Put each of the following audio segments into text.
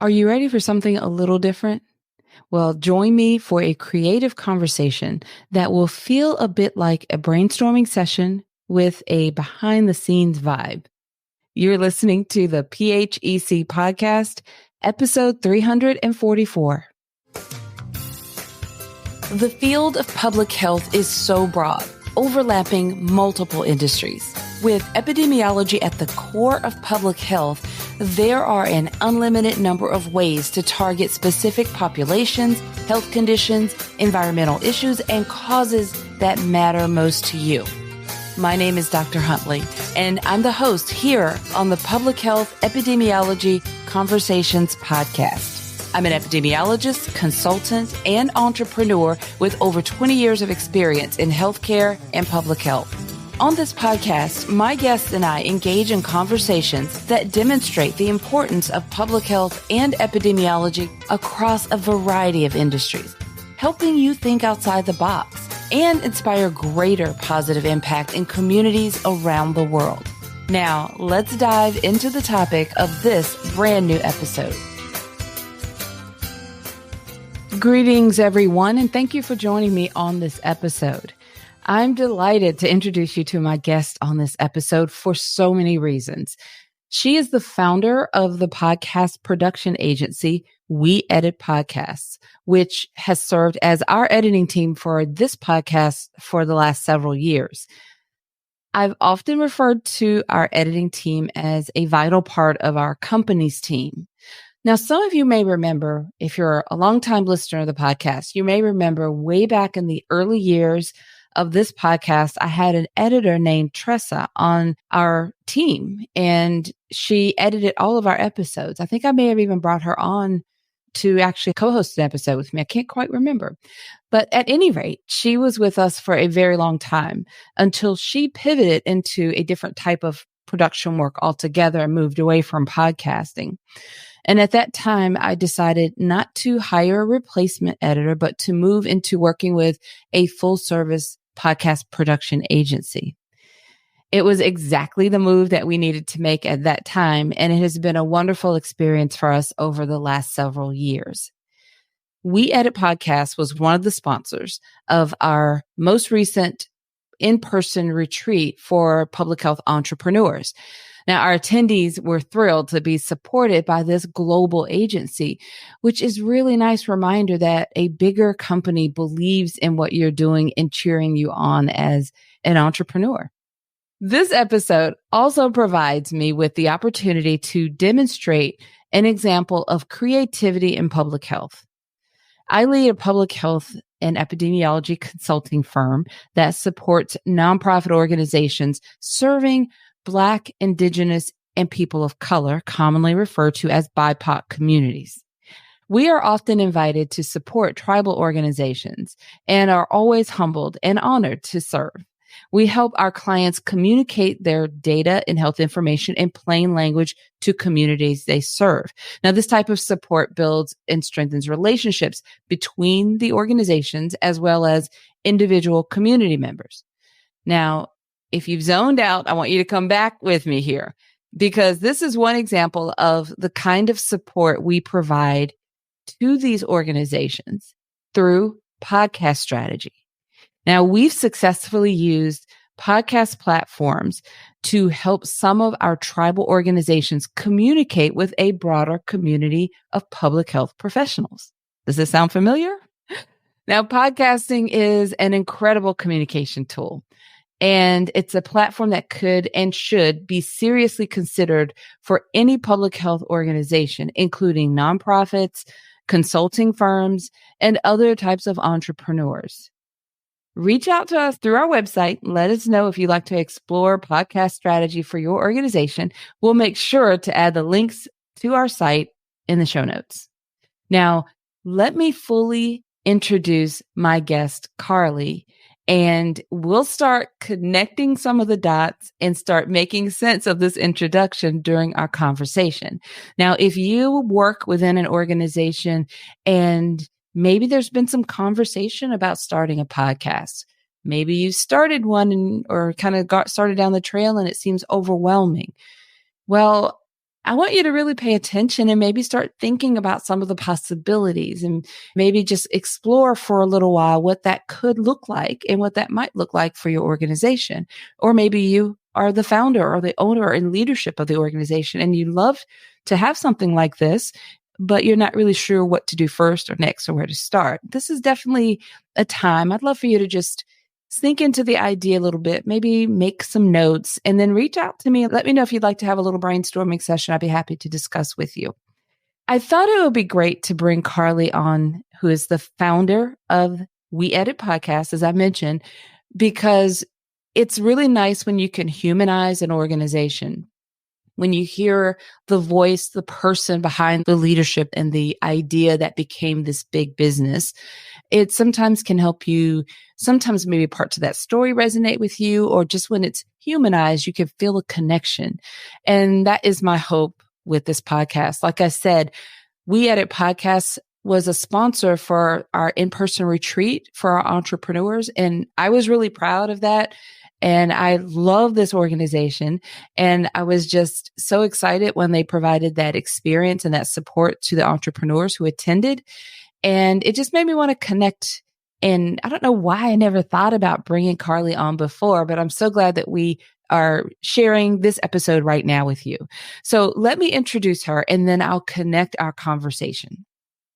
Are you ready for something a little different? Well, join me for a creative conversation that will feel a bit like a brainstorming session with a behind the scenes vibe. You're listening to the PHEC podcast, episode 344. The field of public health is so broad, overlapping multiple industries. With epidemiology at the core of public health, there are an unlimited number of ways to target specific populations, health conditions, environmental issues, and causes that matter most to you. My name is Dr. Huntley, and I'm the host here on the Public Health Epidemiology Conversations podcast. I'm an epidemiologist, consultant, and entrepreneur with over 20 years of experience in healthcare and public health. On this podcast, my guests and I engage in conversations that demonstrate the importance of public health and epidemiology across a variety of industries, helping you think outside the box and inspire greater positive impact in communities around the world. Now, let's dive into the topic of this brand new episode. Greetings, everyone, and thank you for joining me on this episode. I'm delighted to introduce you to my guest on this episode for so many reasons. She is the founder of the podcast production agency, We Edit Podcasts, which has served as our editing team for this podcast for the last several years. I've often referred to our editing team as a vital part of our company's team. Now, some of you may remember, if you're a longtime listener of the podcast, you may remember way back in the early years of this podcast, I had an editor named Tressa on our team, and she edited all of our episodes. I think I may have even brought her on to actually co-host an episode with me. I can't quite remember. But at any rate, she was with us for a very long time until she pivoted into a different type of production work altogether and moved away from podcasting. And at that time, I decided not to hire a replacement editor, but to move into working with a full-service podcast production agency. It was exactly the move that we needed to make at that time, and it has been a wonderful experience for us over the last several years. We Edit Podcasts was one of the sponsors of our most recent in-person retreat for public health entrepreneurs. Now, our attendees were thrilled to be supported by this global agency, which is really nice reminder that a bigger company believes in what you're doing and cheering you on as an entrepreneur. This episode also provides me with the opportunity to demonstrate an example of creativity in public health. I lead a public health and epidemiology consulting firm that supports nonprofit organizations serving Black, Indigenous, and people of color, commonly referred to as BIPOC communities. We are often invited to support tribal organizations and are always humbled and honored to serve. We help our clients communicate their data and health information in plain language to communities they serve. Now, this type of support builds and strengthens relationships between the organizations as well as individual community members. Now, if you've zoned out, I want you to come back with me here, because this is one example of the kind of support we provide to these organizations through podcast strategy. Now, we've successfully used podcast platforms to help some of our tribal organizations communicate with a broader community of public health professionals. Does this sound familiar? Now, podcasting is an incredible communication tool. And it's a platform that could and should be seriously considered for any public health organization, including nonprofits, consulting firms, and other types of entrepreneurs. Reach out to us through our website. Let us know if you'd like to explore podcast strategy for your organization. We'll make sure to add the links to our site in the show notes. Now, let me fully introduce my guest, Carli, and we'll start connecting some of the dots and start making sense of this introduction during our conversation. Now, if you work within an organization and maybe there's been some conversation about starting a podcast, maybe you started one or kind of got started down the trail and it seems overwhelming. Well, I want you to really pay attention and maybe start thinking about some of the possibilities and maybe just explore for a little while what that could look like and what that might look like for your organization. Or maybe you are the founder or the owner and leadership of the organization and you love to have something like this, but you're not really sure what to do first or next or where to start. This is definitely a time. I'd love for you to just sink into the idea a little bit, maybe make some notes, and then reach out to me. Let me know if you'd like to have a little brainstorming session. I'd be happy to discuss with you. I thought it would be great to bring Carli on, who is the founder of We Edit Podcast, as I mentioned, because it's really nice when you can humanize an organization. When you hear the voice, the person behind the leadership and the idea that became this big business, it sometimes can help you. Sometimes maybe parts of that story resonate with you, or just when it's humanized, you can feel a connection. And that is my hope with this podcast. Like I said, We Edit Podcasts was a sponsor for our in-person retreat for our entrepreneurs. And I was really proud of that. And I love this organization. And I was just so excited when they provided that experience and that support to the entrepreneurs who attended. And it just made me want to connect. And I don't know why I never thought about bringing Carli on before, but I'm so glad that we are sharing this episode right now with you. So let me introduce her and then I'll connect our conversation.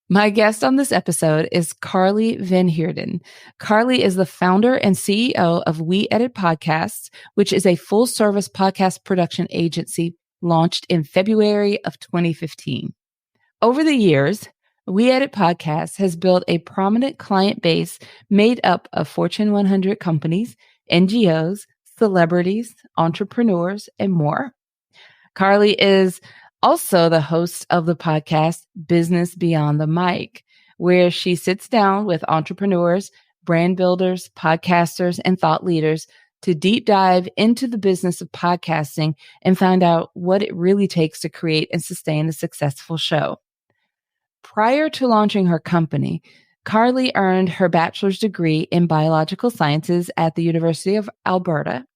My guest on this episode is Carli van Heerden. Carli is the founder and CEO of We Edit Podcasts, which is a full-service podcast production agency launched in February of 2015. Over the years, We Edit Podcasts has built a prominent client base made up of Fortune 100 companies, NGOs, celebrities, entrepreneurs, and more. Carli is also the host of the podcast Business Beyond the Mic, where she sits down with entrepreneurs, brand builders, podcasters, and thought leaders to deep dive into the business of podcasting and find out what it really takes to create and sustain a successful show. Prior to launching her company, Carli earned her bachelor's degree in biological sciences at the University of Alberta,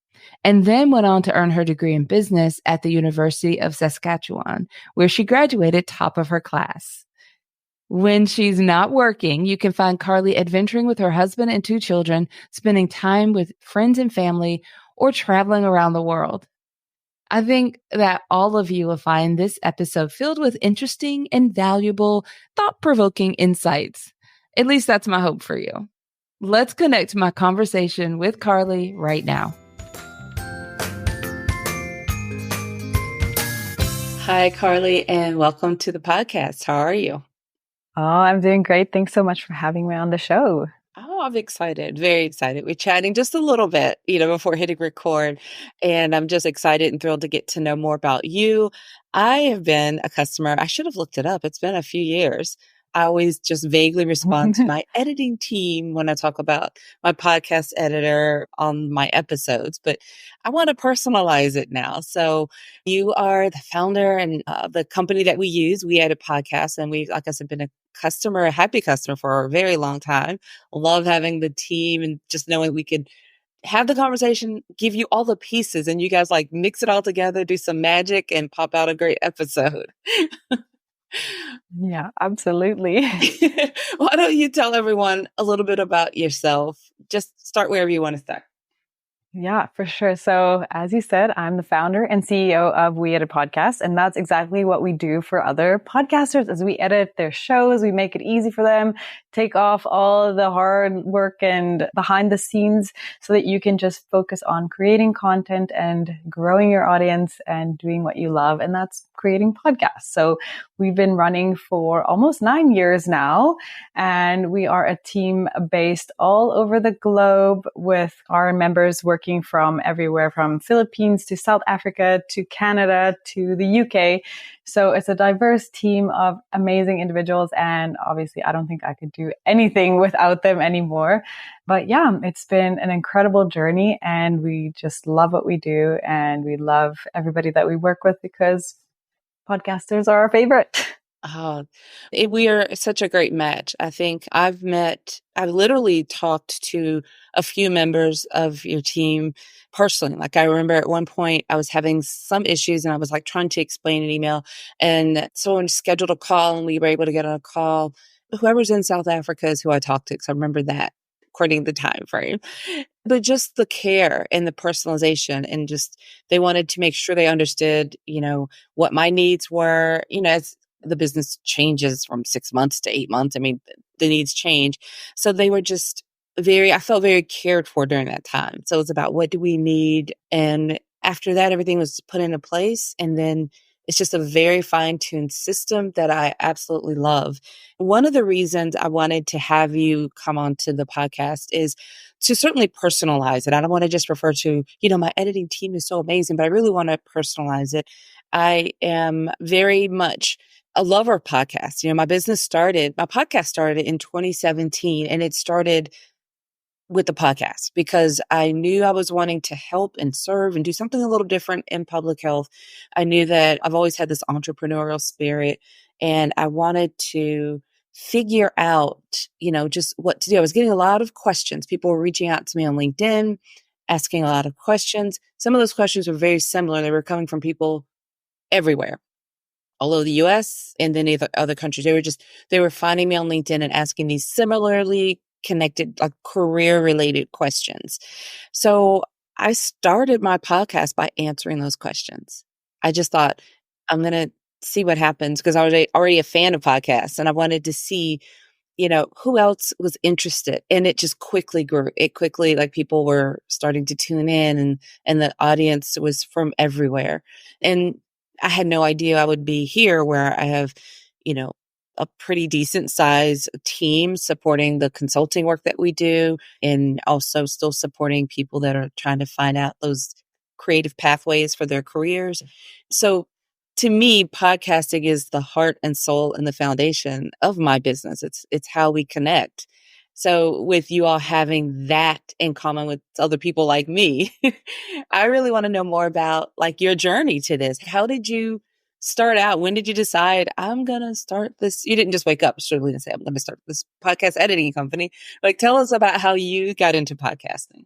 and then went on to earn her degree in business at the University of Saskatchewan, where she graduated top of her class. When she's not working, you can find Carli adventuring with her husband and 2 children, spending time with friends and family, or traveling around the world. I think that all of you will find this episode filled with interesting and valuable, thought-provoking insights. At least that's my hope for you. Let's connect my conversation with Carli right now. Hi, Carli, and welcome to the podcast. How are you? Oh, I'm doing great. Thanks so much for having me on the show. Oh, I'm excited. Very excited. We're chatting just a little bit, before hitting record. And I'm just excited and thrilled to get to know more about you. I have been a customer. I should have looked it up. It's been a few years. I always just vaguely respond to my editing team when I talk about my podcast editor on my episodes, but I want to personalize it now. So you are the founder and the company that we use, We Edit Podcasts, and we've, like I said, been a happy customer for a very long time. Love having the team and just knowing we could have the conversation, give you all the pieces, and you guys like mix it all together, do some magic, and pop out a great episode. Yeah, absolutely. Why don't you tell everyone a little bit about yourself? Just start wherever you want to start. Yeah, for sure. So as you said, I'm the founder and CEO of We Edit Podcasts, and that's exactly what we do for other podcasters. As we edit their shows, we make it easy for them, take off all the hard work and behind the scenes so that you can just focus on creating content and growing your audience and doing what you love. And that's creating podcasts. So we've been running for almost 9 years now, and we are a team based all over the globe with our members working from everywhere from Philippines to South Africa to Canada to the UK. So it's a diverse team of amazing individuals. And obviously, I don't think I could do anything without them anymore. But yeah, it's been an incredible journey and we just love what we do. And we love everybody that we work with because podcasters are our favorite. Oh, we are such a great match. I think I've literally talked to a few members of your team personally. Like I remember at one point I was having some issues and I was like trying to explain an email and someone scheduled a call and we were able to get on a call. Whoever's in South Africa is who I talked to. So I remember that according to the time frame. But just the care and the personalization and just they wanted to make sure they understood, what my needs were, as the business changes from 6 months to 8 months. I mean, the needs change. So they were just I felt very cared for during that time. So it's about what do we need? And after that, everything was put into place. And then it's just a very fine-tuned system that I absolutely love. One of the reasons I wanted to have you come onto the podcast is to certainly personalize it. I don't want to just refer to, my editing team is so amazing, but I really want to personalize it. I am very much a lover of podcasts. My podcast started in 2017 and it started with the podcast because I knew I was wanting to help and serve and do something a little different in public health. I knew that I've always had this entrepreneurial spirit and I wanted to figure out, just what to do. I was getting a lot of questions. People were reaching out to me on LinkedIn, asking a lot of questions. Some of those questions were very similar. They were coming from people everywhere, all over the US and then other countries. They were finding me on LinkedIn and asking these similarly connected, like career related questions. So I started my podcast by answering those questions. I just thought I'm going to see what happens because I was already a fan of podcasts and I wanted to see, who else was interested. And it just quickly grew. It quickly, like people were starting to tune in and the audience was from everywhere. And I had no idea I would be here where I have, a pretty decent size team supporting the consulting work that we do and also still supporting people that are trying to find out those creative pathways for their careers. So to me, podcasting is the heart and soul and the foundation of my business. It's how we connect. So with you all having that in common with other people like me, I really want to know more about like your journey to this. How did you start out? When did you decide I'm going to start this? You didn't just wake up certainly and say, I'm going to start this podcast editing company. Like, tell us about how you got into podcasting.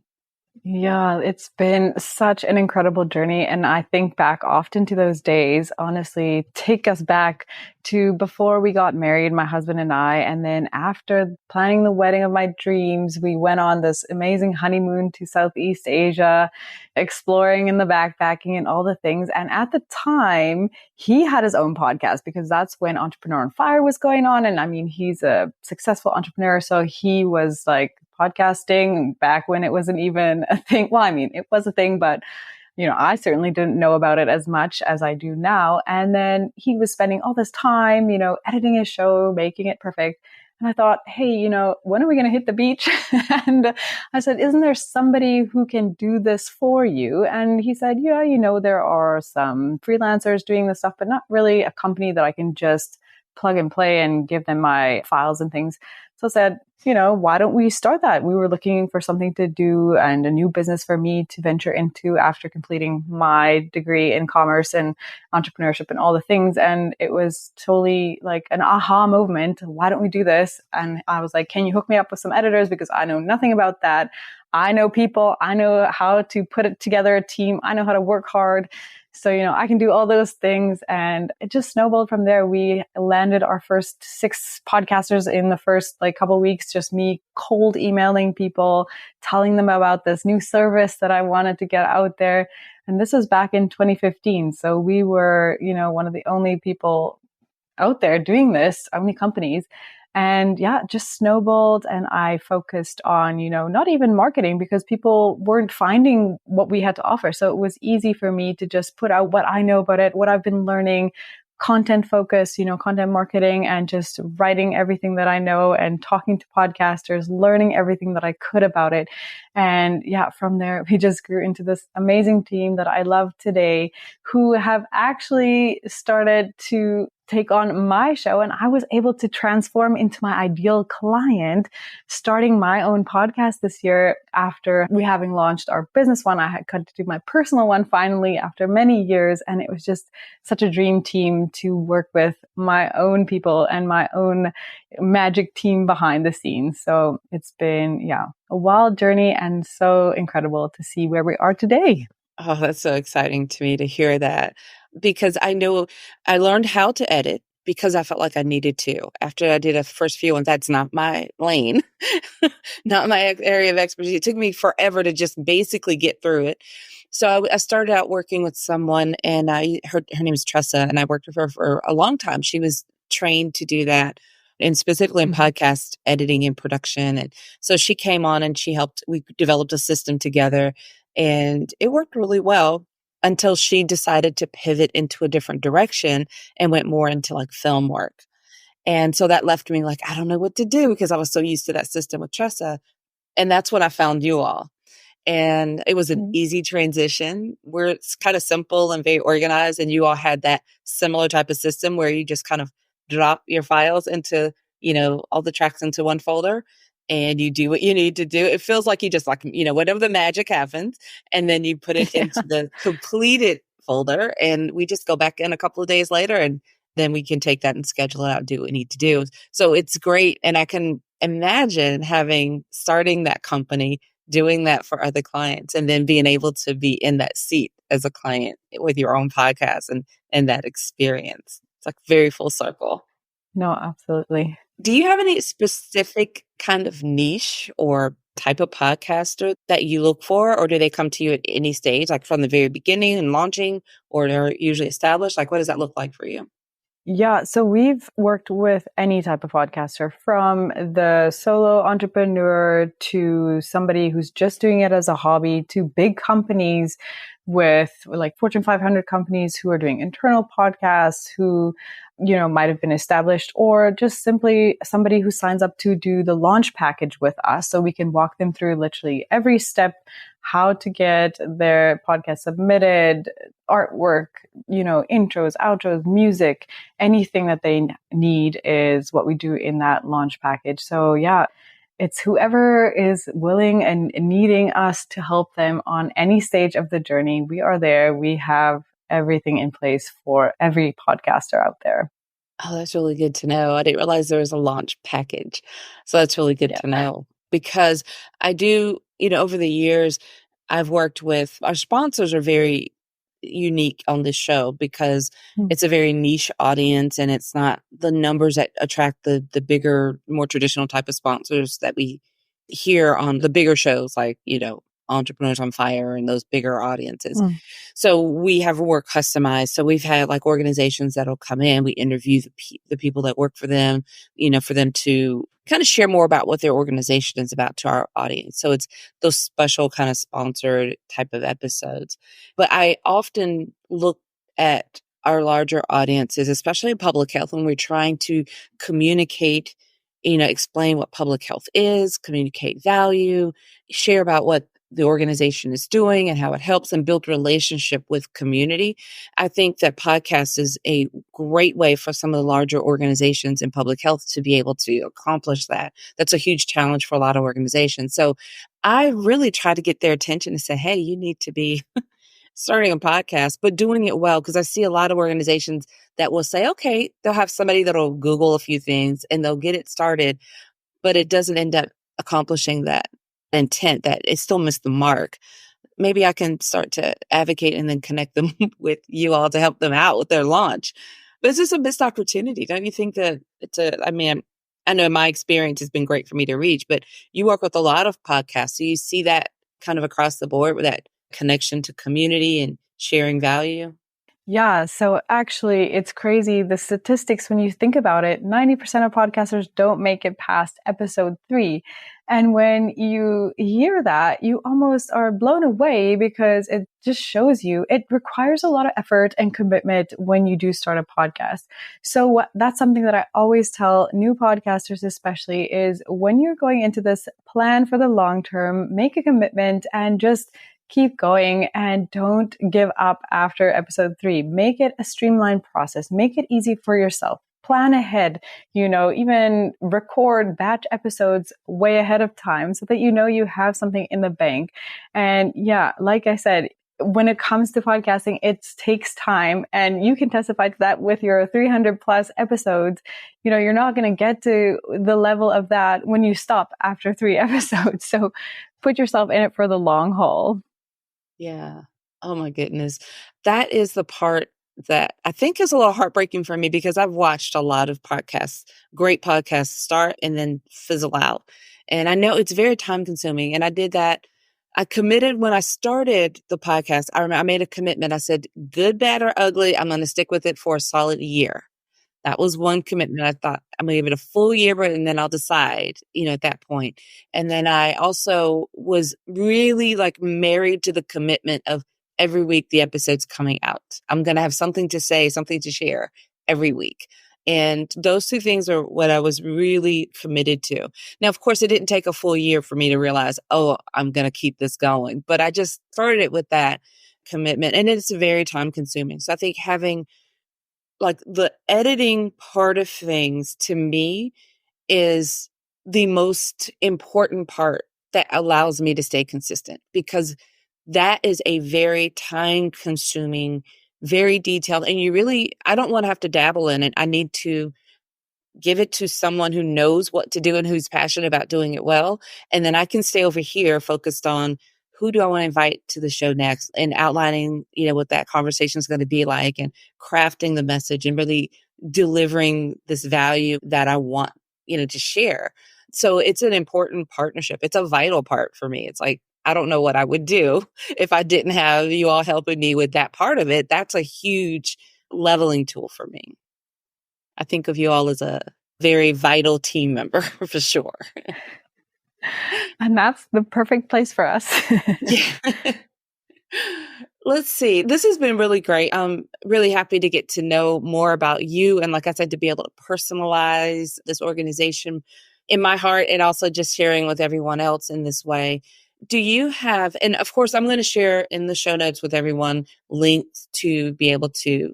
Yeah, it's been such an incredible journey. And I think back often to those days, honestly, take us back to before we got married, my husband and I. And then after planning the wedding of my dreams, we went on this amazing honeymoon to Southeast Asia, exploring and the backpacking and all the things. And at the time, he had his own podcast because that's when Entrepreneur on Fire was going on. And I mean, he's a successful entrepreneur. So he was like, podcasting back when it wasn't even a thing. Well, I mean, it was a thing, but I certainly didn't know about it as much as I do now. And then he was spending all this time, editing his show, making it perfect. And I thought, hey, when are we going to hit the beach? And I said, isn't there somebody who can do this for you? And he said, yeah, there are some freelancers doing this stuff, but not really a company that I can just plug and play and give them my files and things. So I said, why don't we start that? We were looking for something to do and a new business for me to venture into after completing my degree in commerce and entrepreneurship and all the things. And it was totally like an aha moment. Why don't we do this? And I was like, can you hook me up with some editors? Because I know nothing about that. I know people. I know how to put it together a team. I know how to work hard. So, I can do all those things. And it just snowballed from there. We landed our first 6 podcasters in the first couple of weeks, just me cold emailing people, telling them about this new service that I wanted to get out there. And this was back in 2015. So we were, one of the only people out there doing this, only companies. And yeah, just snowballed. And I focused on, not even marketing because people weren't finding what we had to offer. So it was easy for me to just put out what I know about it, what I've been learning, content focus, content marketing, and just writing everything that I know and talking to podcasters, learning everything that I could about it. And yeah, from there, we just grew into this amazing team that I love today, who have actually started to take on my show. And I was able to transform into my ideal client, starting my own podcast this year after we having launched our business one. I had got to do my personal one finally after many years. And it was just such a dream team to work with my own people and my own magic team behind the scenes. So it's been, a wild journey and so incredible to see where we are today. Oh, that's so exciting to me to hear that, because I know I learned how to edit because I felt like I needed to. After I did the first few ones, that's not my lane, not my area of expertise. It took me forever to just basically get through it. So I started out working with someone, and her name is Tressa, and I worked with her for a long time. She was trained to do that, and specifically in podcast editing and production. And so she came on and she helped. We developed a system together, and it worked really well until she decided to pivot into a different direction and went more into like film work. And so that left me like, I don't know what to do, because I was so used to that system with Tressa. And that's when I found you all. And it was an easy transition where it's kind of simple and very organized. And you all had that similar type of system where you just kind of drop your files into, all the tracks into one folder, and you do what you need to do. It feels like you just whatever the magic happens, and then you put it into the completed folder, and we just go back in a couple of days later, and then we can take that and schedule it out, do what we need to do. So it's great. And I can imagine starting that company, doing that for other clients, and then being able to be in that seat as a client with your own podcast and that experience. It's like very full circle. No, absolutely. Do you have any specific kind of niche or type of podcaster that you look for, or do they come to you at any stage, like from the very beginning and launching, or they're usually established? Like, what does that look like for you? Yeah, so we've worked with any type of podcaster, from the solo entrepreneur to somebody who's just doing it as a hobby, to big companies with like Fortune 500 companies who are doing internal podcasts, who, might have been established, or just simply somebody who signs up to do the launch package with us. So we can walk them through literally every step, how to get their podcast submitted, artwork, intros, outros, music, anything that they need is what we do in that launch package. So yeah, it's whoever is willing and needing us to help them on any stage of the journey. We are there. We have everything in place for every podcaster out there. Oh, that's really good to know. I didn't realize there was a launch package. So that's really good to know, because I do, over the years, I've worked with, our sponsors are very unique on this show because it's a very niche audience, and it's not the numbers that attract the bigger, more traditional type of sponsors that we hear on the bigger shows, like, Entrepreneurs on Fire and those bigger audiences. So we have more customized. So we've had like organizations that'll come in, we interview the people that work for them, for them to kind of share more about what their organization is about to our audience. So it's those special kind of sponsored type of episodes. But I often look at our larger audiences, especially in public health, when we're trying to communicate, explain what public health is, communicate value, share about what the organization is doing and how it helps, and build relationship with community. I think that podcast is a great way for some of the larger organizations in public health to be able to accomplish that. That's a huge challenge for a lot of organizations. So I really try to get their attention and say, hey, you need to be starting a podcast, but doing it well. Because I see a lot of organizations that will say, okay, they'll have somebody that'll Google a few things and they'll get it started, but it doesn't end up accomplishing that intent, that it still missed the mark. Maybe I can start to advocate and then connect them with you all to help them out with their launch. But it's just a missed opportunity. Don't you think that I know my experience has been great for me to reach, but you work with a lot of podcasts. So you see that kind of across the board with that connection to community and sharing value. Yeah. So actually, it's crazy. The statistics, when you think about it, 90% of podcasters don't make it past episode 3. And when you hear that, you almost are blown away, because it just shows you it requires a lot of effort and commitment when you do start a podcast. So that's something that I always tell new podcasters, especially, is when you're going into this, plan for the long term, make a commitment, and just keep going and don't give up after episode 3. Make it a streamlined process. Make it easy for yourself. Plan ahead, even record batch episodes way ahead of time so that you have something in the bank. And yeah, like I said, when it comes to podcasting, it takes time, and you can testify to that with your 300 plus episodes. You're not going to get to the level of that when you stop after 3 episodes. So put yourself in it for the long haul. Yeah. Oh my goodness. That is the part that I think is a little heartbreaking for me, because I've watched a lot of podcasts, great podcasts start and then fizzle out. And I know it's very time consuming. And I did that. I committed when I started the podcast. I remember I made a commitment. I said, good, bad, or ugly, I'm going to stick with it for a solid year. That was one commitment. I thought I'm going to give it a full year, and then I'll decide, at that point. And then I also was really married to the commitment of every week the episode's coming out. I'm going to have something to say, something to share every week. And those two things are what I was really committed to. Now, of course, it didn't take a full year for me to realize, oh, I'm going to keep this going. But I just started it with that commitment. And it's very time consuming. So I think having the editing part of things, to me, is the most important part that allows me to stay consistent, because that is a very time consuming, very detailed, and I don't want to have to dabble in it. I need to give it to someone who knows what to do and who's passionate about doing it well. And then I can stay over here focused on who do I want to invite to the show next, and outlining, what that conversation is going to be like, and crafting the message and really delivering this value that I want, to share. So it's an important partnership. It's a vital part for me. It's I don't know what I would do if I didn't have you all helping me with that part of it. That's a huge leveling tool for me. I think of you all as a very vital team member for sure. And that's the perfect place for us. Yeah. Let's see. This has been really great. I'm really happy to get to know more about you. And like I said, to be able to personalize this organization in my heart, and also just sharing with everyone else in this way. Do you have, and of course, I'm going to share in the show notes with everyone links to be able to,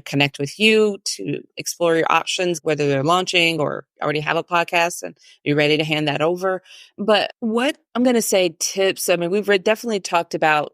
connect with you, to explore your options, whether they're launching or already have a podcast and you're ready to hand that over. But what I'm going to say tips, I mean, we've definitely talked about,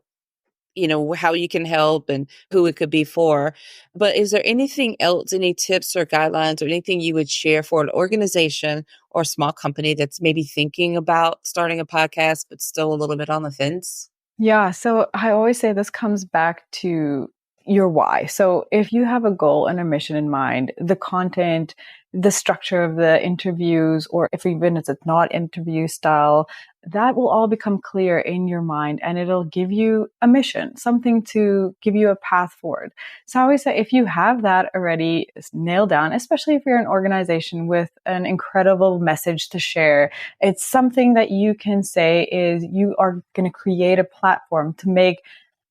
how you can help and who it could be for. But is there anything else, any tips or guidelines or anything you would share for an organization or small company that's maybe thinking about starting a podcast, but still a little bit on the fence? Yeah. So I always say this comes back to your why. So if you have a goal and a mission in mind, the content, the structure of the interviews, or if even if it's not interview style, that will all become clear in your mind, and it'll give you a mission, something to give you a path forward. So I always say, if you have that already nailed down, especially if you're an organization with an incredible message to share, it's something that you can say is you are going to create a platform to make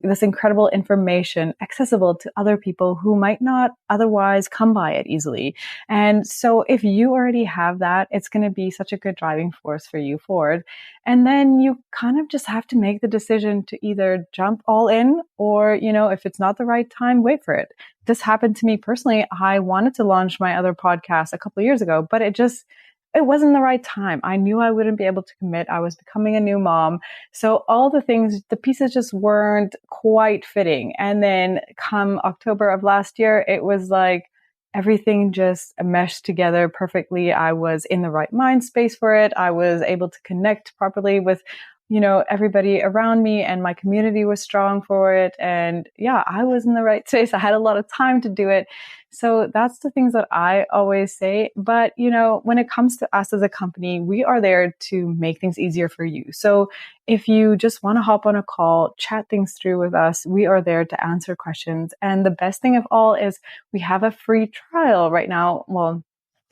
this incredible information accessible to other people who might not otherwise come by it easily. And so if you already have that, it's going to be such a good driving force for you forward. And then you kind of just have to make the decision to either jump all in, or, if it's not the right time, wait for it. This happened to me personally. I wanted to launch my other podcast a couple of years ago, but it wasn't the right time. I knew I wouldn't be able to commit. I was becoming a new mom. So all the things, the pieces just weren't quite fitting. And then come October of last year, it was like everything just meshed together perfectly. I was in the right mind space for it. I was able to connect properly with everybody around me, and my community was strong for it. And yeah, I was in the right space. I had a lot of time to do it. So that's the things that I always say. But, when it comes to us as a company, we are there to make things easier for you. So if you just want to hop on a call, chat things through with us, we are there to answer questions. And the best thing of all is we have a free trial right now. Well,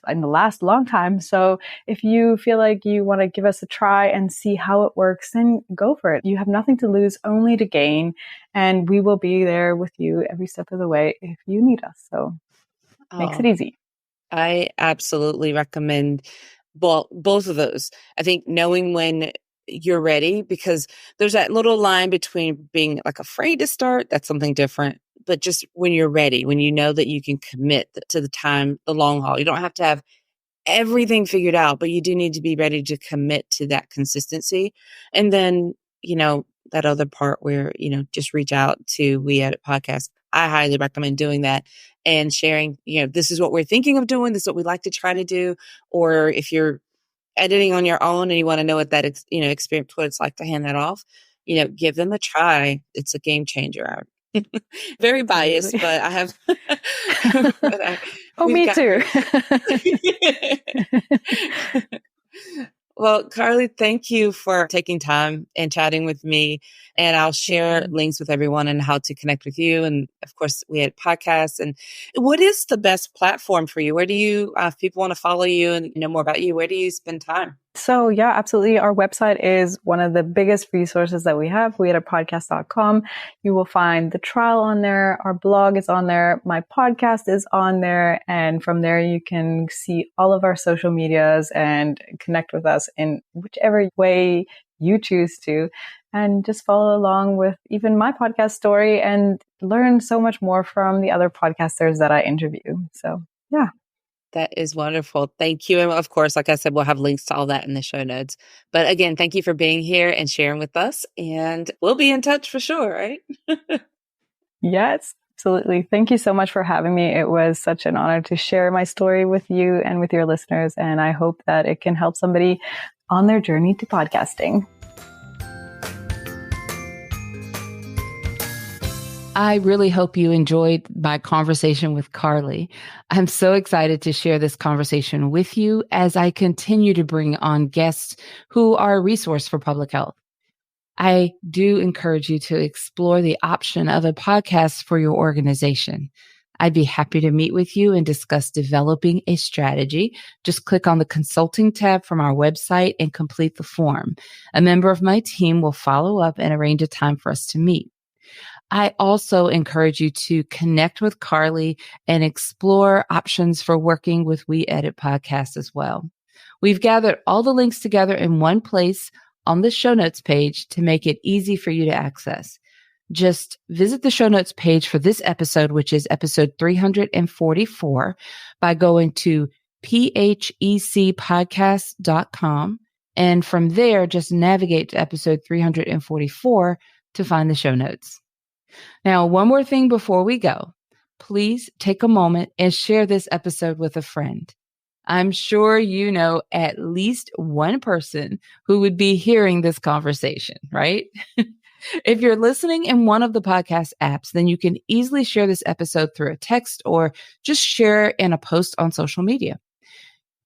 in the last long time. So if you feel like you want to give us a try and see how it works, then go for it. You have nothing to lose, only to gain. And we will be there with you every step of the way if you need us. So makes it easy. I absolutely recommend both of those. I think knowing when you're ready, because there's that little line between being like afraid to start. That's something different. But just when you're ready, when you know that you can commit to the time, the long haul, you don't have to have everything figured out, but you do need to be ready to commit to that consistency. And then, that other part where, just reach out to We Edit Podcast. I highly recommend doing that and sharing, this is what we're thinking of doing. This is what we'd like to try to do. Or if you're editing on your own and you want to know what that, experience, what it's like to hand that off, give them a try. It's a game changer. Very biased, but I have. Me too. Well, Carli, thank you for taking time and chatting with me. And I'll share links with everyone and how to connect with you. And of course, we had podcasts. And what is the best platform for you? Where do you, if people want to follow you and know more about you, where do you spend time? So yeah, absolutely. Our website is one of the biggest resources that we have, weedapodcast.com. You will find the trial on there. Our blog is on there. My podcast is on there. And from there, you can see all of our social medias and connect with us in whichever way you choose to. And just follow along with even my podcast story and learn so much more from the other podcasters that I interview. So yeah. That is wonderful. Thank you. And of course, like I said, we'll have links to all that in the show notes. But again, thank you for being here and sharing with us. And we'll be in touch for sure, right? Yes, absolutely. Thank you so much for having me. It was such an honor to share my story with you and with your listeners. And I hope that it can help somebody on their journey to podcasting. I really hope you enjoyed my conversation with Carli. I'm so excited to share this conversation with you as I continue to bring on guests who are a resource for public health. I do encourage you to explore the option of a podcast for your organization. I'd be happy to meet with you and discuss developing a strategy. Just click on the consulting tab from our website and complete the form. A member of my team will follow up and arrange a time for us to meet. I also encourage you to connect with Carli and explore options for working with We Edit Podcast as well. We've gathered all the links together in one place on the show notes page to make it easy for you to access. Just visit the show notes page for this episode, which is episode 344, by going to phecpodcast.com. And from there, just navigate to episode 344 to find the show notes. Now, one more thing before we go. Please take a moment and share this episode with a friend. I'm sure you know at least one person who would be hearing this conversation, right? If you're listening in one of the podcast apps, then you can easily share this episode through a text or just share in a post on social media.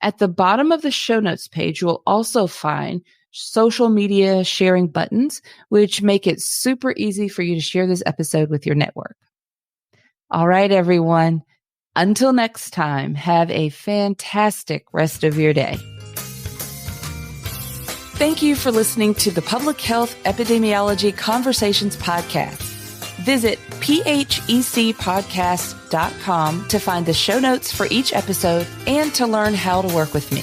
At the bottom of the show notes page, you'll also find social media sharing buttons, which make it super easy for you to share this episode with your network. All right, everyone. Until next time, have a fantastic rest of your day. Thank you for listening to the Public Health Epidemiology Conversations podcast. Visit phecpodcast.com to find the show notes for each episode and to learn how to work with me.